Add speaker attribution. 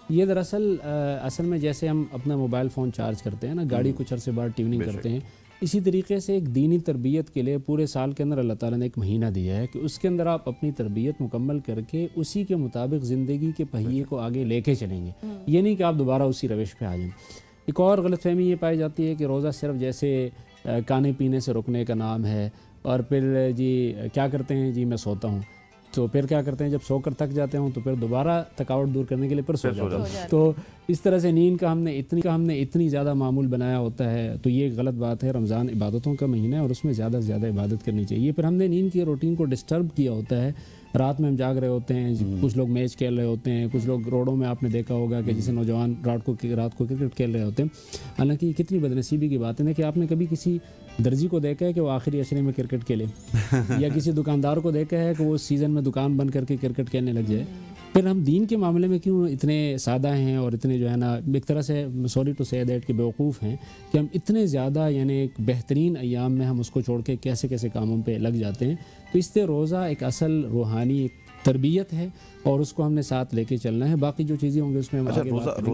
Speaker 1: یہ دراصل اصل میں جیسے ہم اپنا موبائل فون چارج کرتے ہیں نا، گاڑی کچھ عرصے بعد ٹیوننگ کرتے ہیں، اسی طریقے سے ایک دینی تربیت کے لیے پورے سال کے اندر اللہ تعالیٰ نے ایک مہینہ دیا ہے کہ اس کے اندر آپ اپنی تربیت مکمل کر کے اسی کے مطابق زندگی کے پہیے کو آگے لے کے چلیں گے. یہ نہیں کہ آپ دوبارہ اسی روش پہ آ جائیں. ایک اور غلط فہمی یہ پائی جاتی ہے کہ روزہ صرف جیسے کھانے پینے سے رکنے کا نام ہے، اور پھر جی کیا کرتے ہیں، جی میں سوتا ہوں، تو پھر کیا کرتے ہیں جب سو کر تھک جاتے ہوں تو پھر دوبارہ تھکاوٹ دور کرنے کے لیے پھر سو جاتے ہیں. تو اس طرح سے نیند کا ہم نے اتنی زیادہ معمول بنایا ہوتا ہے، تو یہ ایک غلط بات ہے. رمضان عبادتوں کا مہینہ ہے اور اس میں زیادہ سے زیادہ عبادت کرنی چاہیے. پھر ہم نے نیند کی روٹین کو ڈسٹرب کیا ہوتا ہے، رات میں ہم جاگ رہے ہوتے ہیں، کچھ لوگ میچ کھیل رہے ہوتے ہیں، کچھ لوگ روڈوں میں آپ نے دیکھا ہوگا کہ جسے نوجوان رات کو کرکٹ کھیل رہے ہوتے ہیں. حالانکہ یہ کتنی بدنصیبی کی بات ہے کہ آپ نے کبھی کسی درزی کو دیکھا ہے کہ وہ آخری اشرے میں کرکٹ کھیلے، یا کسی دکاندار کو دیکھا ہے کہ وہ سیزن میں دکان بند کر کے کرکٹ کھیلنے لگ جائے. پھر ہم دین کے معاملے میں کیوں اتنے سادہ ہیں اور اتنے جو ہے نا ایک طرح سے سوری ٹو سے دیٹ کہ بیوقوف ہیں کہ ہم اتنے زیادہ یعنی ایک بہترین ایام میں ہم اس کو چھوڑ کے کیسے کیسے کاموں پہ لگ جاتے ہیں. تو اس سے روزہ ایک اصل روحانی تربیت ہے اور اس کو ہم نے ساتھ لے کے چلنا ہے. باقی جو چیزیں ہوں گی اس میں ہم آگے بات کریں گے.